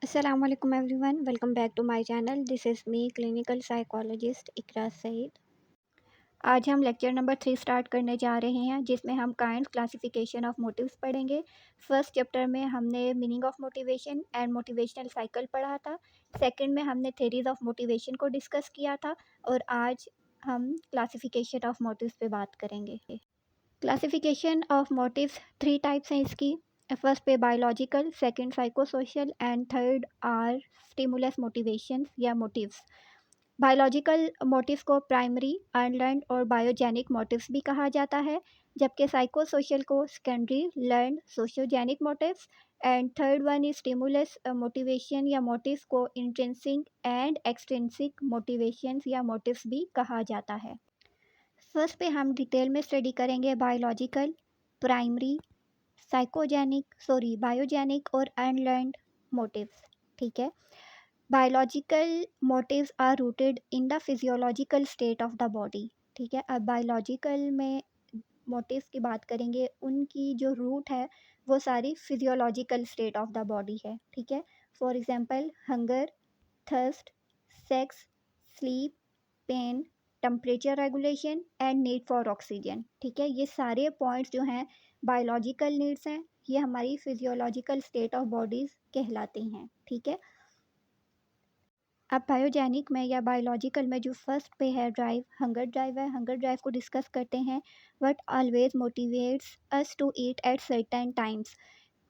Assalamu alaikum everyone. Welcome back to my channel. This is me, clinical psychologist इकरा सईद। आज हम lecture number 3 start करने जा रहे हैं, जिसमें हम काइंड क्लासिफिकेशन ऑफ मोटिव्स पढ़ेंगे। फर्स्ट चैप्टर में हमने meaning of motivation and motivational cycle पढ़ा था। सेकंड में हमने थेरीज ऑफ मोटिवेशन को डिस्कस किया था और आज हम क्लासिफिकेशन ऑफ मोटिव्स पे बात करेंगे। क्लासिफिकेशन ऑफ मोटिव्स 3 टाइप्स हैं इसकी। फर्स्ट पे biological, second psychosocial and third are stimulus motivations या मोटिव्स। बायोलॉजिकल मोटिव्स को प्राइमरी, अनलर्न्ड और बायोजेनिक मोटिव्स भी कहा जाता है, जबकि साइकोसोशल को secondary, learned, sociogenic motives and third one is stimulus motivation या मोटिव्स को इंट्रिंसिक एंड एक्सट्रिंसिक मोटिवेशंस या मोटिव्स भी कहा जाता है। फर्स्ट पे हम डिटेल में स्टडी करेंगे बायोलॉजिकल, प्राइमरी, बायोजेनिक और अनलर्न्ड मोटिव्स। ठीक है। Biological motives are rooted in the physiological state of the body. ठीक है। अब बायोलॉजिकल में मोटिव्स की बात करेंगे, उनकी जो रूट है वो सारी physiological state of the body है। ठीक है। For example hunger, thirst, sex, sleep, pain, temperature regulation and need for oxygen. ठीक है। ये सारे पॉइंट्स जो हैं बायोलॉजिकल नीड्स हैं, ये हमारी फिजियोलॉजिकल स्टेट ऑफ बॉडीज़ कहलाती हैं। ठीक है। अब बायोजेनिक में या बायोलॉजिकल में जो फर्स्ट पे है ड्राइव, हंगर ड्राइव है। हंगर ड्राइव को डिस्कस करते हैं। What always motivates us to eat at certain times.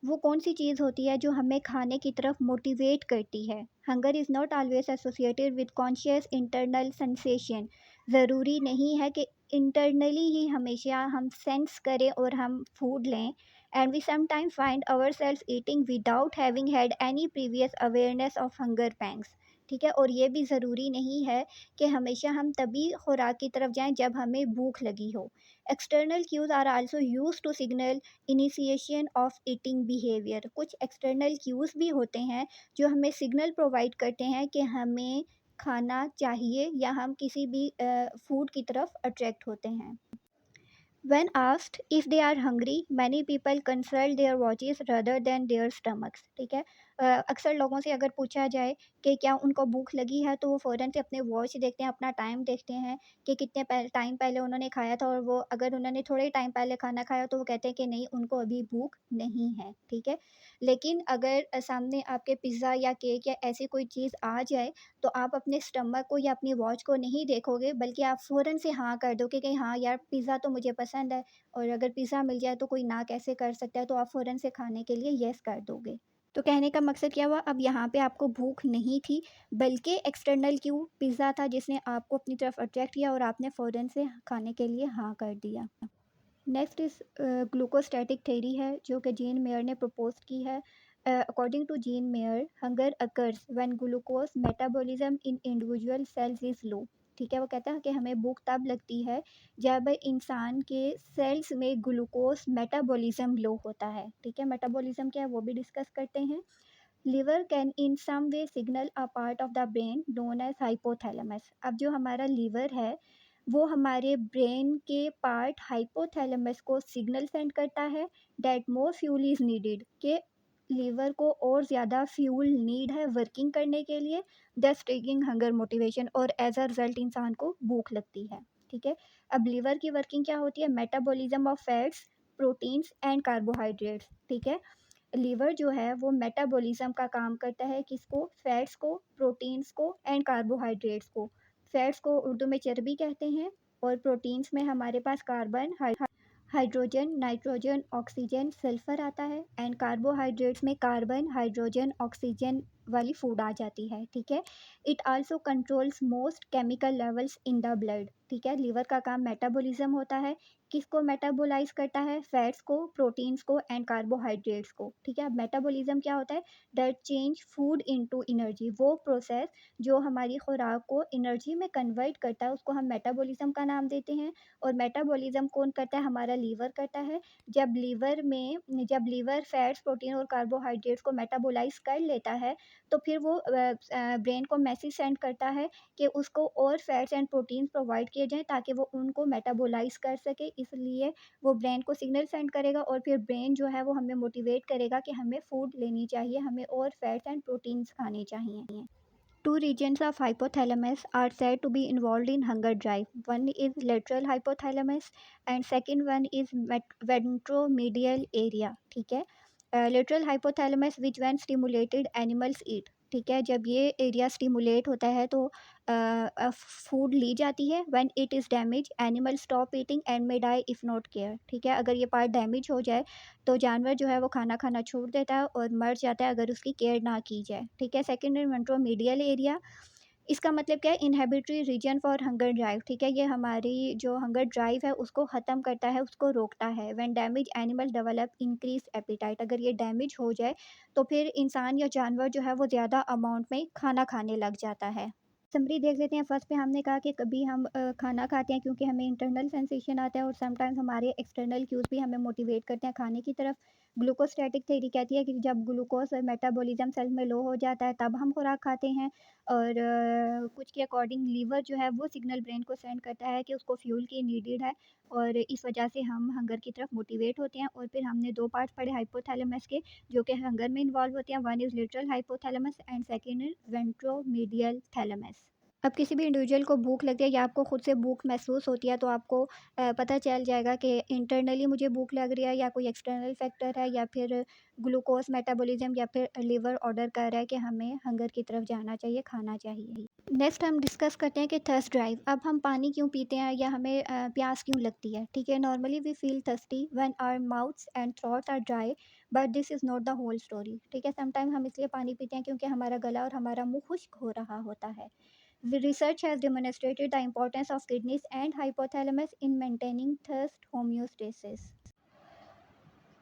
वो कौन सी चीज़ होती है जो हमें खाने की तरफ मोटिवेट करती है। Hunger is not always associated with conscious internal sensation. ज़रूरी नहीं है कि इंटरनली ही हमेशा हम सेंस करें और हम फूड लें। And we sometime find our self eating without having had any previous awareness of hunger pangs. ठीक है। और ये भी ज़रूरी नहीं है कि हमेशा हम तभी खुराक की तरफ जाएं जब हमें भूख लगी हो। External cues are also use to signal initiation of eating behaviour. कुछ एक्सटर्नल क्यूज़ भी होते हैं जो हमें सिग्नल प्रोवाइड करते हैं कि हमें खाना चाहिए या हम किसी भी फूड की तरफ अट्रैक्ट होते हैं। When asked if they are hungry, many people consult their watches rather than their stomachs। ठीक है। अक्सर लोगों से अगर पूछा जाए कि क्या उनको भूख लगी है, तो वो फ़ौरन से अपने वॉच देखते हैं, अपना टाइम देखते हैं कि कितने टाइम पहले उन्होंने खाया था, और वो अगर उन्होंने थोड़े टाइम पहले खाना खाया तो वो कहते हैं कि नहीं, उनको अभी भूख नहीं है। ठीक है। लेकिन अगर सामने आपके पिज़्ज़ा या केक या ऐसी कोई चीज़ आ जाए, तो आप अपने स्टमक को या अपनी वॉच को नहीं देखोगे, बल्कि आप फ़ौरन से हाँ कर दोगे कि हाँ यार, पिज़्ज़ा तो मुझे पसंद है, और अगर पिज़्ज़ा मिल जाए तो कोई ना कैसे कर सकता है, तो आप फ़ौरन से खाने के लिए येस कर दोगे। तो कहने का मकसद क्या हुआ, अब यहाँ पे आपको भूख नहीं थी, बल्कि एक्सटर्नल क्यू पिज़्ज़ा था जिसने आपको अपनी तरफ अट्रैक्ट किया और आपने फ़ौरन से खाने के लिए हाँ कर दिया। नेक्स्ट इस ग्लूकोस्टैटिक थ्योरी है, जो कि जीन मेयर ने प्रपोज की है। According to Jean Mayer, hunger occurs when glucose metabolism in individual cells is low. ठीक है। वो कहता है कि हमें भूख तब लगती है जब इंसान के सेल्स में ग्लूकोज मेटाबॉलिज्म लो होता है। ठीक है। मेटाबॉलिज्म क्या है वो भी डिस्कस करते हैं। Liver can in some way signal a part of the brain known as hypothalamus. अब जो हमारा लीवर है वो हमारे ब्रेन के पार्ट हाइपोथैलेमस को सिग्नल सेंड करता है that more fuel is needed, कि लीवर को और ज़्यादा फ्यूल नीड है वर्किंग करने के लिए, दस ट्रिगिंग हंगर मोटिवेशन, और एज अ रिजल्ट इंसान को भूख लगती है। ठीक है। अब लीवर की वर्किंग क्या होती है, metabolism of fats, proteins and carbohydrates. ठीक है। लीवर जो है वो मेटाबॉलिज्म का काम करता है, किसको, फैट्स को, प्रोटीन्स को एंड कार्बोहाइड्रेट्स को। फैट्स को उर्दू में चर्बी कहते हैं, और प्रोटीन्स में हमारे पास carbon, hydrogen, nitrogen, oxygen, sulphur आता है, एंड कार्बोहाइड्रेट्स में कार्बन, हाइड्रोजन, ऑक्सीजन वाली फूड आ जाती है। ठीक है। It also controls most chemical levels in the blood. ठीक है। लीवर का काम मेटाबॉलिज्म होता है, किसको मेटाबोलाइज करता है, फैट्स को, प्रोटीन्स को एंड कार्बोहाइड्रेट्स को। ठीक है। अब मेटाबॉलिज्म क्या होता है, that change food into energy. वो प्रोसेस जो हमारी खुराक को एनर्जी में कन्वर्ट करता है उसको हम मेटाबॉलिज्म का नाम देते हैं। और मेटाबॉलिज्म कौन करता है, हमारा लीवर करता है। जब लीवर फैट्स, प्रोटीन और कार्बोहाइड्रेट्स को मेटाबोलाइज कर लेता है, तो फिर वो ब्रेन को मैसेज सेंड करता है कि उसको और फैट्स एंड प्रोटीन्स प्रोवाइड किए जाएँ ताकि वो उनको मेटाबोलाइज़ कर सके, इसलिए वो ब्रेन को सिग्नल सेंड करेगा और फिर ब्रेन जो है वो हमें मोटिवेट करेगा कि हमें फूड लेनी चाहिए, हमें और फैट्स एंड प्रोटीन्स खाने चाहिए। Two regions of hypothalamus are said to be involved in hunger drive. One is lateral hypothalamus and second one is ventromedial area. ठीक है, lateral hypothalamus which when stimulated animals eat. ठीक है, जब ये area stimulate होता है तो food ली जाती है. When it is damage animal stop eating and may die if not care. ठीक है, अगर ये पार्ट डैमेज हो जाए तो जानवर जो है वो खाना खाना छोड़ देता है और मर जाता है अगर उसकी केयर ना की जाए. ठीक है, सेकेंडरी वेंट्रोमीडियल एरिया, इसका मतलब क्या है, इनहेबिटरी रीजन फॉर हंगर ड्राइव. ठीक है, ये हमारी जो हंगर ड्राइव है उसको ख़त्म करता है, उसको रोकता है. When damage animal develop increase appetite, अगर ये डैमेज हो जाए तो फिर इंसान या जानवर जो है वो ज़्यादा अमाउंट में खाना खाने लग जाता है. समरी देख लेते हैं. फर्स्ट पे हमने कहा कि कभी हम खाना खाते हैं क्योंकि हमें इंटरनल सेंसेशन आता है और समटाइम्स हमारे एक्सटर्नल क्यूज़ भी हमें मोटिवेट करते हैं खाने की तरफ. ग्लूकोस्टैटिक थ्योरी कहती है कि जब ग्लूकोज मेटाबॉलिज्म सेल में लो हो जाता है तब हम खुराक खाते हैं, और कुछ के अकॉर्डिंग लीवर जो है वो सिग्नल ब्रेन को सेंड करता है कि उसको फ्यूल की नीडेड है और इस वजह से हम हंगर की तरफ मोटिवेट होते हैं. और फिर हमने दो पार्ट्स पढ़े हाइपोथैलेमस के जो कि हंगर में इन्वॉल्व होते हैं. One is literal hypothalamus and second is ventromedial thalamus. अब किसी भी इंडिविजुअल को भूख लगती है या आपको खुद से भूख महसूस होती है तो आपको पता चल जाएगा कि इंटरनली मुझे भूख लग रही है या कोई एक्सटर्नल फैक्टर है या फिर ग्लूकोज मेटाबॉलिज्म या फिर लिवर ऑर्डर कर रहा है कि हमें हंगर की तरफ जाना चाहिए, खाना चाहिए. नेक्स्ट हम डिस्कस करते हैं कि थर्स्ट ड्राइव. अब हम पानी क्यों पीते हैं या हमें प्यास क्यों लगती है. ठीक है, normally we feel thirsty when our mouths and throats are dry, but this is not the whole story. ठीक है, समटाइम हम इसलिए पानी पीते हैं क्योंकि हमारा गला और हमारा मुंह खुश्क हो रहा होता है. The research has demonstrated the importance of kidneys and hypothalamus in maintaining thirst homeostasis.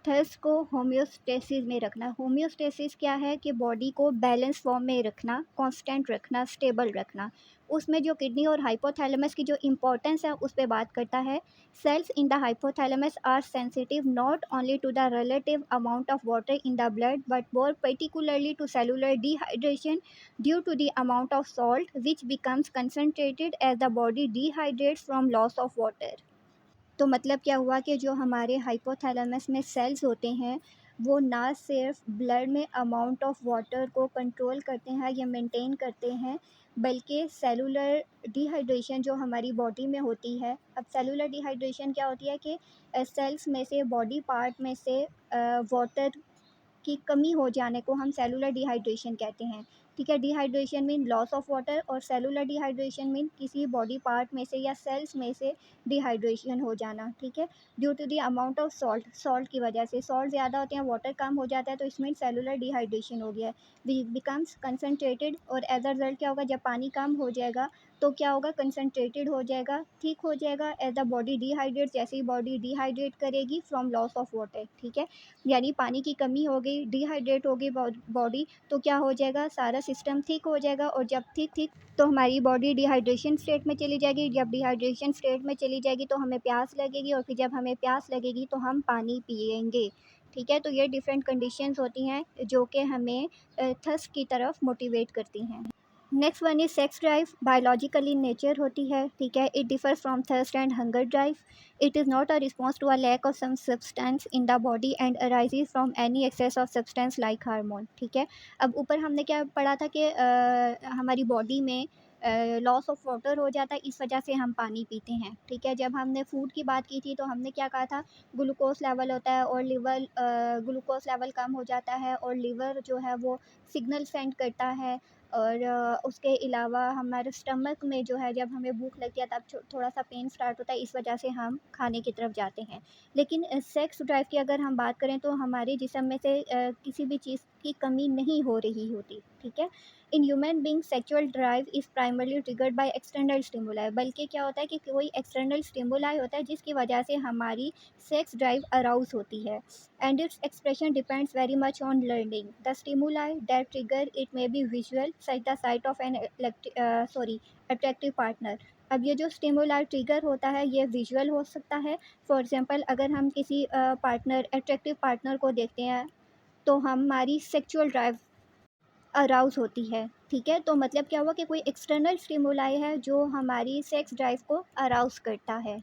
Thirst को होम्योस्टेसिस में रखना. होम्योस्टेसिस क्या है कि बॉडी को बैलेंस फॉर्म में रखना, कांस्टेंट रखना, स्टेबल रखना. उसमें जो किडनी और हाइपोथैलेमस की जो इम्पोर्टेंस है उस पे बात करता है. Cells in the hypothalamus are sensitive not only to the relative amount of water in the blood but more particularly to cellular dehydration due to the amount of salt which becomes concentrated as the body dehydrates from loss of water. तो मतलब क्या हुआ कि जो हमारे hypothalamus में sales होते हैं वो ना सिर्फ ब्लड में अमाउंट ऑफ वाटर को कंट्रोल करते हैं या मेंटेन करते हैं, बल्कि सेलुलर डिहाइड्रेशन जो हमारी बॉडी में होती है. अब सेलुलर डिहाइड्रेशन क्या होती है कि सेल्स में से, बॉडी पार्ट में से वाटर की कमी हो जाने को हम सेलुलर डिहाइड्रेशन कहते हैं. ठीक है, dehydration mean loss of water और सेलुलर डिहाइड्रेशन मीन किसी बॉडी पार्ट में से या सेल्स में से डिहाइड्रेशन हो जाना. ठीक है, due to the amount of salt, salt की वजह से सॉल्ट ज़्यादा होते हैं, वाटर कम हो जाता है तो इसमें सेलुलर डिहाइड्रेशन हो गया है, बिकम्स कंसनट्रेटेड. और एज अ रिजल्ट क्या होगा, जब पानी कम हो जाएगा तो क्या होगा, कंसनट्रेटेड हो जाएगा, ठीक हो जाएगा. एज द बॉडी डिहाइड्रेट, जैसे ही बॉडी डिहाइड्रेट करेगी फ्रॉम लॉस ऑफ वाटर. ठीक है, यानी पानी की कमी हो गई, डिहाइड्रेट हो गई बॉडी, तो क्या हो जाएगा, सारा सिस्टम ठीक हो जाएगा. और जब ठीक तो हमारी बॉडी डिहाइड्रेशन स्टेट में चली जाएगी. जब डिहाइड्रेशन स्टेट में चली जाएगी तो हमें प्यास लगेगी और फिर जब हमें प्यास लगेगी तो हम पानी पिएंगे. ठीक है, तो ये डिफरेंट कंडीशंस होती हैं जो कि हमें थर्स्ट की तरफ मोटिवेट करती हैं. Next one is sex drive. Biological in nature होती है. ठीक है, it differs from thirst and hunger drive. It is not a response to a lack of some substance in the body and arises from any excess of substance like hormone. ठीक है, अब ऊपर हमने क्या पढ़ा था कि हमारी बॉडी में लॉस ऑफ वाटर हो जाता है, इस वजह से हम पानी पीते हैं. ठीक है, जब हमने फूड की बात की थी तो हमने क्या कहा था, ग्लूकोज लेवल होता है और लिवर, ग्लूकोज लेवल कम हो जाता है और लिवर जो है वो सिग्नल सेंड करता है. और उसके अलावा हमारे स्टमक में जो है जब हमें भूख लगती है तब थोड़ा सा पेन स्टार्ट होता है, इस वजह से हम खाने की तरफ जाते हैं. लेकिन सेक्स ड्राइव की अगर हम बात करें तो हमारे जिस्म में से किसी भी चीज़ की कमी नहीं हो रही होती. ठीक है, in human being sexual drive is primarily triggered by external stimuli. बल्कि क्या होता है कि कोई एक्सटर्नल स्टिमुलाई होता है जिसकी वजह से हमारी सेक्स ड्राइव अराउज होती है. And its expression depends very much on learning. The stimuli that trigger it may be visual, such the sight of an attractive partner. अब ये जो स्टिमुलाई ट्रिगर होता है ये विजुअल हो सकता है. फॉर एग्जांपल अगर हम किसी पार्टनर, अट्रैक्टिव पार्टनर को देखते हैं तो हमारी सेक्सुअल ड्राइव अराउज़ होती है, ठीक है? तो मतलब क्या हुआ कि कोई एक्सटर्नल स्टिमुलाई है जो हमारी सेक्स ड्राइव को अराउज़ करता है।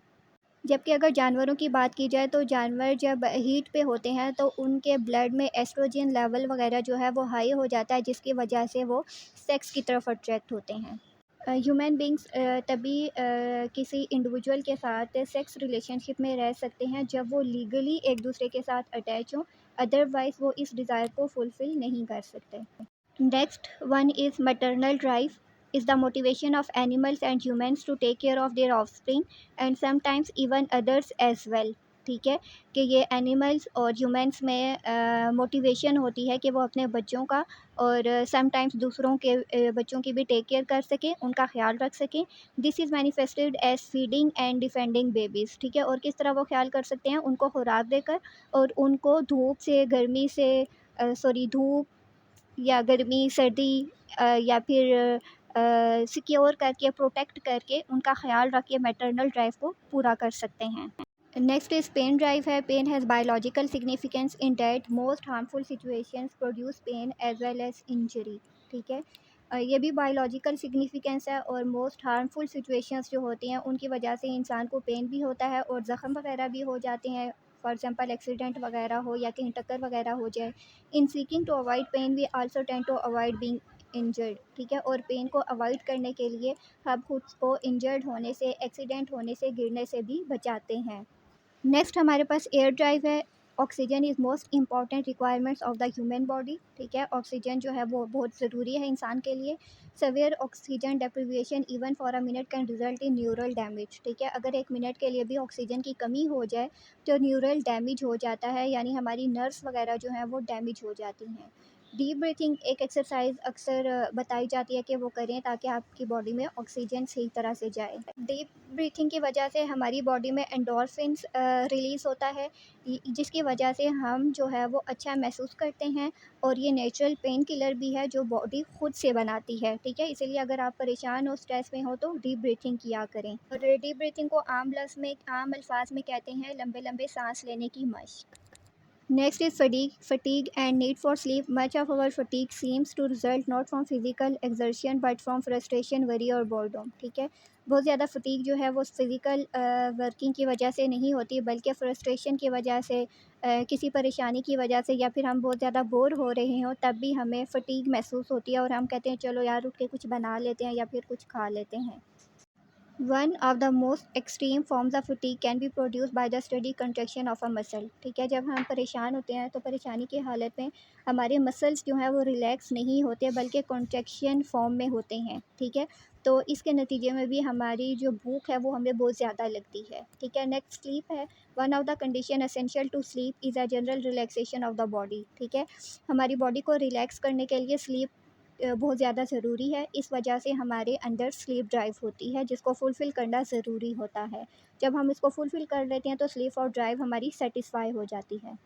जबकि अगर जानवरों की बात की जाए तो जानवर जब हीट पे होते हैं तो उनके ब्लड में एस्ट्रोजन लेवल वगैरह जो है वो हाई हो जाता है, जिसकी वजह से वो सेक्स की तरफ अट्रैक्ट होते हैं। ह्यूमन बींग्स तभी किसी इंडिविजुअल के साथ सेक्स रिलेशनशिप में रह सकते हैं जब वो लीगली एक दूसरे के साथ अटैच हों, अदरवाइज़ वो इस डिज़ायर को फुलफ़िल नहीं कर सकते। Next one is maternal drive is the motivation of animals and humans to take care of their offspring and sometimes even others as well. ठीक है कि ये एनिमल्स और ह्यूमंस में मोटिवेशन होती है कि वो अपने बच्चों का और समटाइम्स दूसरों के बच्चों की भी टेक केयर कर सकें, उनका ख्याल रख सकें। This is manifested as feeding and defending babies. ठीक है, और किस तरह वो ख्याल कर सकते हैं, उनको खुराक देकर और उनको धूप से, गर्मी से, सॉरी धूप या गर्मी, सर्दी या फिर सिक्योर करके, प्रोटेक्ट करके, उनका ख़्याल रख के मैटरनल ड्राइव को पूरा कर सकते हैं। नेक्स्ट इज़ पेन ड्राइव है। Pain has biological significance in that most harmful situations produce pain as well as injury. ठीक है, ये भी बायोलॉजिकल सिग्निफिकेंस है और मोस्ट हार्मफुल सिचुएशंस जो होती हैं उनकी वजह से इंसान को पेन भी होता है और ज़ख़म वगैरह भी हो जाते हैं। फॉर एग्जांपल एक्सीडेंट वगैरह हो या कहीं टक्कर वगैरह हो जाए। In seeking to avoid pain we also tend to avoid being injured. ठीक है, और पेन को अवॉइड करने के लिए हम खुद को इंजर्ड होने से, एक्सीडेंट होने से, गिरने से भी बचाते हैं। नेक्स्ट हमारे पास एयर ड्राइव है। Oxygen is most important requirements of the human body. ठीक है, ऑक्सीजन जो है वो बहुत ज़रूरी है इंसान के लिए। Severe oxygen deprivation even for a minute can result in neural damage. ठीक है, अगर एक मिनट के लिए भी ऑक्सीजन की कमी हो जाए तो न्यूरल डैमेज हो जाता है, यानी हमारी नर्व्स वगैरह जो हैं वो डैमेज हो जाती हैं। डीप ब्रीथिंग एक एक्सरसाइज अक्सर बताई जाती है कि वो करें ताकि आपकी बॉडी में ऑक्सीजन सही तरह से जाए। डीप ब्रीथिंग की वजह से हमारी बॉडी में एंडोर्फिन्स रिलीज़ होता है, जिसकी वजह से हम जो है वो अच्छा महसूस करते हैं और ये नेचुरल पेन किलर भी है जो बॉडी खुद से बनाती है। ठीक है, इसीलिए अगर आप परेशान हो, स्ट्रेस में हो तो डीप ब्रीथिंग किया करें। और डीप ब्रीथिंग को आम अल्फाज में कहते हैं लंबे लंबे सांस लेने की मशक। Next is fatigue. Fatigue and need for sleep. Much of our fatigue seems to result not from physical exertion but from frustration, worry और boredom. ठीक है, बहुत ज़्यादा फटीग जो है वो फिज़िकल वर्किंग की वजह से नहीं होती बल्कि फ्रस्ट्रेशन की वजह से, किसी परेशानी की वजह से, या फिर हम बहुत ज़्यादा बोर हो रहे हों तब भी हमें फटीग महसूस होती है और हम कहते हैं चलो यार उठ के कुछ बना लेते हैं या फिर कुछ खा लेते हैं। One of the most extreme forms of fatigue can be produce by the study contraction of a muscle. ठीक है, जब हम परेशान होते हैं तो परेशानी की हालत में हमारे मसल्स जो हैं वो रिलैक्स नहीं होते बल्कि कॉन्ट्रैक्शन फॉर्म में होते हैं। ठीक है, तो इसके नतीजे में भी हमारी जो भूख है वो हमें बहुत ज़्यादा लगती है। ठीक है, नेक्स्ट स्लीप है। One of the condition essential to sleep is a general relaxation of the body. ठीक है, हमारी बॉडी को रिलैक्स करने के लिए स्लीप बहुत ज़्यादा ज़रूरी है। इस वजह से हमारे अंदर स्लीप ड्राइव होती है जिसको फुलफ़िल करना ज़रूरी होता है। जब हम इसको फुलफ़िल कर लेते हैं तो स्लीप और ड्राइव हमारी सेटिस्फाई हो जाती है।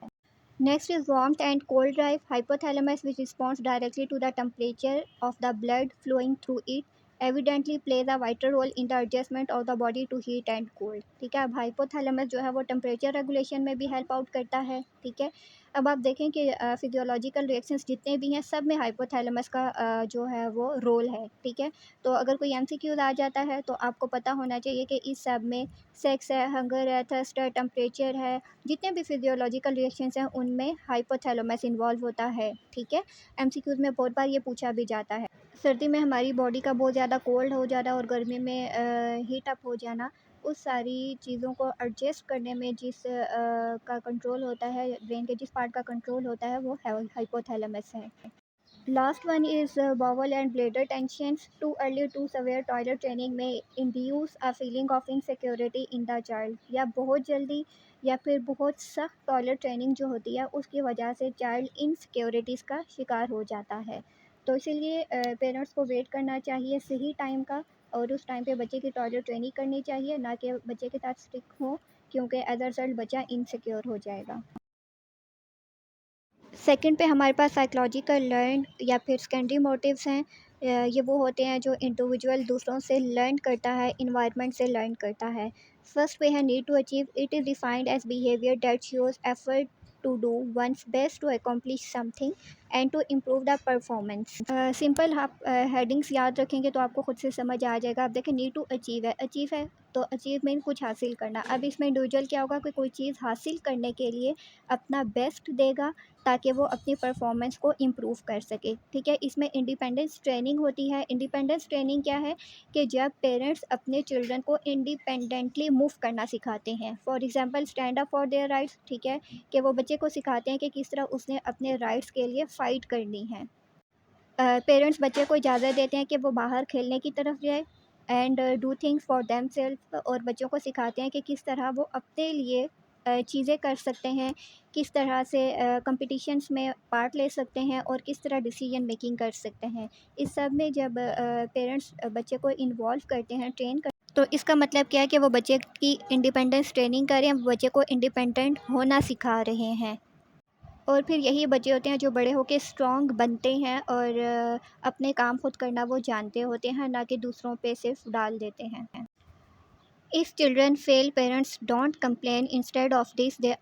Next is warmth and cold drive. Hypothalamus which responds directly to the temperature of the blood flowing through it evidently plays a vital role in the adjustment of the body to heat and cold. ठीक है, अब hypothalamus जो है वो temperature regulation में भी help out करता है। ठीक है, अब आप देखें कि फिजियोलॉजिकल रिएक्शंस जितने भी हैं सब में हाइपोथैलेमस का जो है वो रोल है। ठीक है, तो अगर कोई एमसीक्यूज आ जाता है तो आपको पता होना चाहिए कि इस सब में सेक्स है, हंगर है, थर्स्ट है, टेम्परेचर है, जितने भी फिजियोलॉजिकल रिएक्शंस हैं उनमें हाइपोथैलेमस इन्वॉल्व होता है। ठीक है, एमसीक्यूज में बहुत बार ये पूछा भी जाता है। सर्दी में हमारी बॉडी का बहुत ज़्यादा कोल्ड हो जाना और गर्मी में हीट अप हो जाना, उस सारी चीज़ों को एडजस्ट करने में जिस का कंट्रोल होता है, ब्रेन के जिस पार्ट का कंट्रोल होता है वो हाइपोथैलेमस है। Last one is bowel and bladder tensions. Too early too severe toilet training में induce a feeling of insecurity in the child. या बहुत जल्दी या फिर बहुत सख्त टॉयलेट ट्रेनिंग जो होती है उसकी वजह से चाइल्ड इनसिक्योरिटीज़ का शिकार हो जाता है। तो इसीलिए पेरेंट्स को वेट करना चाहिए सही टाइम का और उस टाइम पे बच्चे की टॉयलेट ट्रेनिंग करनी चाहिए, ना कि बच्चे के साथ स्टिक हो, क्योंकि एज अ रिजल्ट बच्चा इनसिक्योर हो जाएगा। सेकंड पे हमारे पास साइकोलॉजिकल लर्न या फिर सेकेंडरी मोटिव्स हैं। ये वो होते हैं जो इंडिविजुअल दूसरों से लर्न करता है, इन्वायरमेंट से लर्न करता है। फर्स्ट पे है need to achieve. It is defined as behaviour that shows effort to do one's best to accomplish something. And to improve the performance. Simple आप हेडिंग्स याद रखेंगे तो आपको खुद से समझ आ जाएगा। अब देखिए नीड टू अचीव है तो अचीव मीन कुछ हासिल करना। अब इसमें इंडिविजुअल क्या होगा कि कोई चीज़ हासिल करने के लिए अपना बेस्ट देगा ताकि वो अपनी परफॉर्मेंस को इम्प्रूव कर सके। ठीक है, इसमें इंडिपेंडेंस ट्रेनिंग होती है। इंडिपेंडेंस ट्रेनिंग क्या है कि जब पेरेंट्स अपने चिल्ड्रन को इंडिपेंडेंटली मूव करना सिखाते हैं। For example stand up for their rights. ठीक है, कि वो बच्चे को सिखाते हैं कि किस तरह उसने अपने राइट्स के लिए फ़ाइट करनी है। पेरेंट्स बच्चे को इजाज़त देते हैं कि वो बाहर खेलने की तरफ जाए and do things for themselves, और बच्चों को सिखाते हैं कि किस तरह वो अपने लिए चीज़ें कर सकते हैं, किस तरह से कॉम्पिटिशन्स में पार्ट ले सकते हैं और किस तरह डिसीजन मेकिंग कर सकते हैं। इस सब में जब पेरेंट्स बच्चे को इन्वॉल्व करते हैं, ट्रेन कर, तो इसका मतलब क्या है कि वो बच्चे की इंडिपेंडेंस ट्रेनिंग कर रहे हैं, बच्चे को इंडिपेंडेंट होना सिखा रहे हैं। और फिर यही बच्चे होते हैं जो बड़े होके स्ट्रॉन्ग बनते हैं और अपने काम खुद करना वो जानते होते हैं, ना कि दूसरों पे सिर्फ डाल देते हैं। If children fail, parents don't complain. Instead of this, they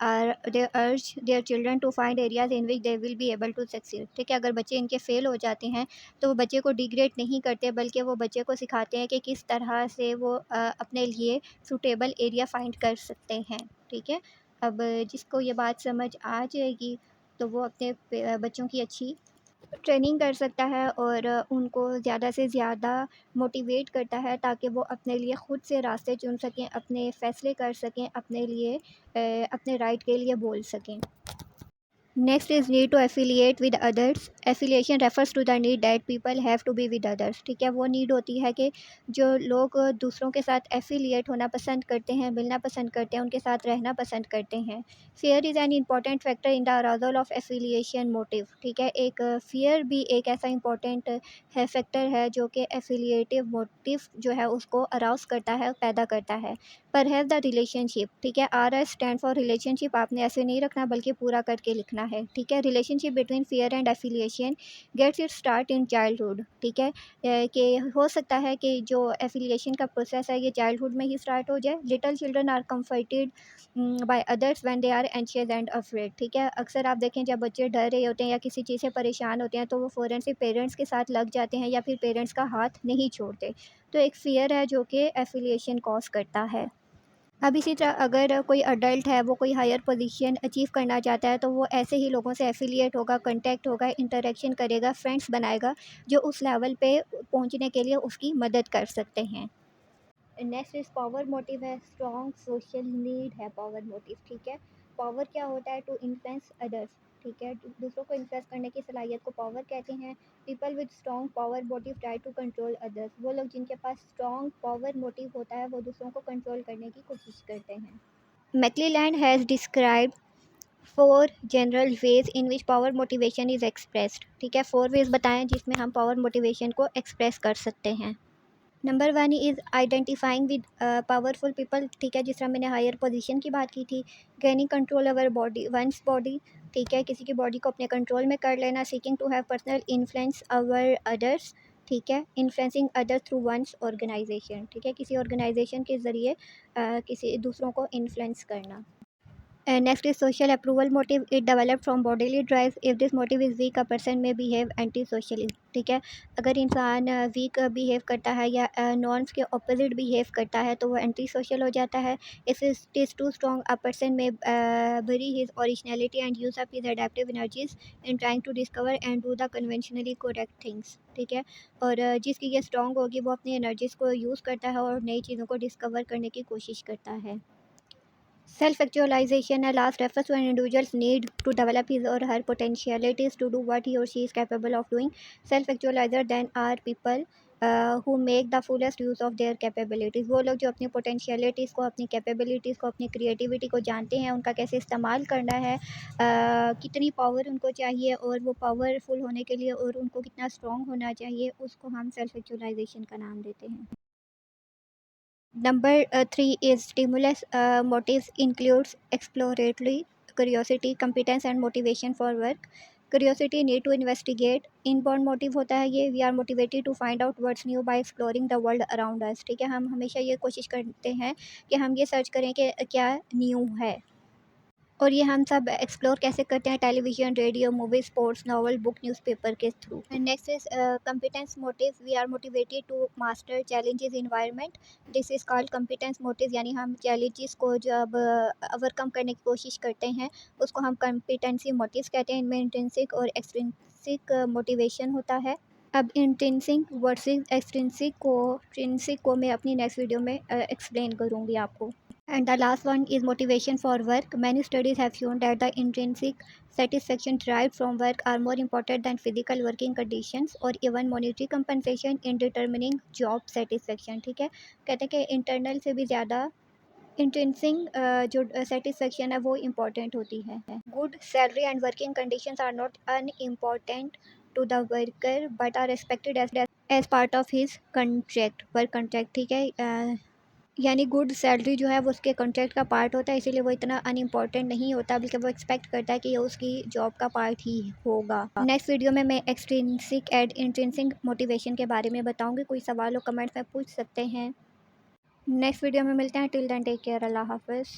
urge their children to find areas in which they will be able to succeed. ठीक है, अगर बच्चे इनके फेल हो जाते हैं तो वो बच्चे को डिग्रेड नहीं करते, बल्कि वो बच्चे को सिखाते हैं कि किस तरह से वो अपने लिए सूटेबल एरिया फाइंड कर सकते हैं। ठीक है, अब जिसको ये बात समझ आ जाएगी तो वो अपने बच्चों की अच्छी ट्रेनिंग कर सकता है और उनको ज़्यादा से ज़्यादा मोटिवेट करता है ताकि वो अपने लिए खुद से रास्ते चुन सकें, अपने फ़ैसले कर सकें, अपने लिए अपने राइट के लिए बोल सकें। Next is need to affiliate with others. Affiliation refers to the need that people have to be with others. ठीक है, वो नीड होती है कि जो लोग दूसरों के साथ एफिलिएट होना पसंद करते हैं, मिलना पसंद करते हैं, उनके साथ रहना पसंद करते हैं। Fear is an important factor in the arousal of affiliation motive. ठीक है, एक फियर भी एक ऐसा इंपॉर्टेंट है फैक्टर है जो कि एफिलिएटिव मोटिव जो है उसको अराउज करता है, पैदा करता है। पर हैव द रिलेशनशिप। ठीक है, R S stand for relationship, आपने ऐसे नहीं रखना बल्कि पूरा करके लिखना है। ठीक है, relationship between fear and affiliation gets it start in childhood. ठीक है, कि हो सकता है कि जो एफिलिएशन का प्रोसेस है ये चाइल्डहुड में ही स्टार्ट हो जाए। Little children are comforted by others when they are anxious and afraid. ठीक है, अक्सर आप देखें जब बच्चे डर रहे होते हैं या किसी चीज़ से परेशान होते हैं तो वो फ़ौरन से पेरेंट्स के साथ लग जाते हैं या फिर पेरेंट्स का हाथ नहीं छोड़ते। तो एक फ़ियर है जो कि एफिलिएशन कॉज करता है। अब इसी तरह अगर कोई अडल्ट है, वो कोई हायर पोजीशन अचीव करना चाहता है तो वो ऐसे ही लोगों से एफिलिएट होगा, कांटेक्ट होगा, इंटरेक्शन करेगा, फ्रेंड्स बनाएगा जो उस लेवल पे पहुंचने के लिए उसकी मदद कर सकते हैं। नेक्स्ट इज पावर मोटिव है, स्ट्रॉन्ग सोशल नीड है पावर मोटिव। ठीक है, पावर क्या होता है? To influence others. ठीक है, दूसरों को इन्फ्लुएंस करने की सलाहियत को पावर कहते हैं। People with strong power motive try to control others. वो लोग जिनके पास स्ट्रॉन्ग पावर मोटिव होता है वो दूसरों को कंट्रोल करने की कोशिश करते हैं। McClelland has described 4 general ways in which power motivation is expressed. ठीक है, 4 वेज बताएं जिसमें हम पावर मोटिवेशन को एक्सप्रेस कर सकते हैं। Number 1 is identifying with powerful people. ठीक है, जिस तरह मैंने हायर पोजीशन की बात की थी। Gaining control over body one's body. ठीक है, किसी की बॉडी को अपने कंट्रोल में कर लेना। Seeking to have personal influence over others. ठीक है, influencing other through one's organisation. ठीक है, किसी ऑर्गेनाइजेशन के ज़रिए किसी दूसरों को इन्फ्लुएंस करना। Next is social approval motive. It developed from bodily drive. If this motive is weak, a person may behave antisocially. ठीक है, अगर इंसान वीक बिहेव करता है या नॉर्म्स के ऑपोजिट बिहेव करता है तो वो एंटी सोशल हो जाता है। If it is too strong, a person में bury his originality and use up his adaptive energies in trying to discover and do the conventionally correct things. ठीक है, और जिसकी ये स्ट्रॉन्ग होगी वो अपनी एनर्जीज़ को यूज़ करता है और नई चीज़ों को डिस्कवर करने की कोशिश करता है। Self-actualization at last refers to an individual's need to develop his or her potentialities to do what he or she is capable of doing. Self-actualizer then are people who make the fullest use of their capabilities. वो लोग जो अपनी potentialities को, अपनी capabilities को, अपनी creativity को जानते हैं, उनका कैसे इस्तेमाल करना है, कितनी पावर उनको चाहिए और वो पावरफुल होने के लिए और उनको कितना स्ट्रॉन्ग होना चाहिए, उसको हम सेल्फ एक्चुअलाइजेशन का नाम देते हैं। Number 3 is stimulus. Motives includes exploratory curiosity, competence and motivation for work. Curiosity, need to investigate. Inborn motive होता है ये, we are motivated to find out what's new by exploring the world around us. ठीक है, हम हमेशा ये कोशिश करते हैं कि हम ये सर्च करें कि क्या न्यू है। और ये हम सब एक्सप्लोर कैसे करते हैं television, radio, movie, sports, novel, book, newspaper के through. And next is competence motive. We are motivated to master challenges environment. This is called competence motive, यानी हम चैलेंजेस को जब ओवरकम करने की कोशिश करते हैं उसको हम कंपिटेंसी मोटिव्स कहते हैं। इनमें इंट्रिंसिक और एक्सट्रिंसिक मोटिवेशन होता है। अब इंट्रिंसिक वर्सेस एक्सट्रिंसिक को मैं अपनी नेक्स्ट वीडियो में एक्सप्लेन करूँगी आपको। And the last one is motivation for work. Many studies have shown that the intrinsic satisfaction derived from work are more important than physical working conditions or even monetary compensation in determining job satisfaction. ठीक है, कहते हैं कि internal से भी ज़्यादा intrinsic जो satisfaction है वो इम्पॉर्टेंट होती है। Good salary and working conditions are not unimportant to the worker but are respected as part of his contract, work contract. ठीक है, यानी गुड सैलरी जो है वो उसके कॉन्ट्रैक्ट का पार्ट होता है, इसीलिए वो इतना अनइम्पॉर्टेंट नहीं होता, बल्कि वो एक्सपेक्ट करता है कि ये उसकी जॉब का पार्ट ही होगा। नेक्स्ट वीडियो में मैं एक्सट्रिंसिक एंड इंट्रिंसिक मोटिवेशन के बारे में बताऊंगी। कोई सवाल हो कमेंट में पूछ सकते हैं। नेक्स्ट वीडियो में मिलते हैं। टिल देन टेक केयर, अल्लाह हाफिज़।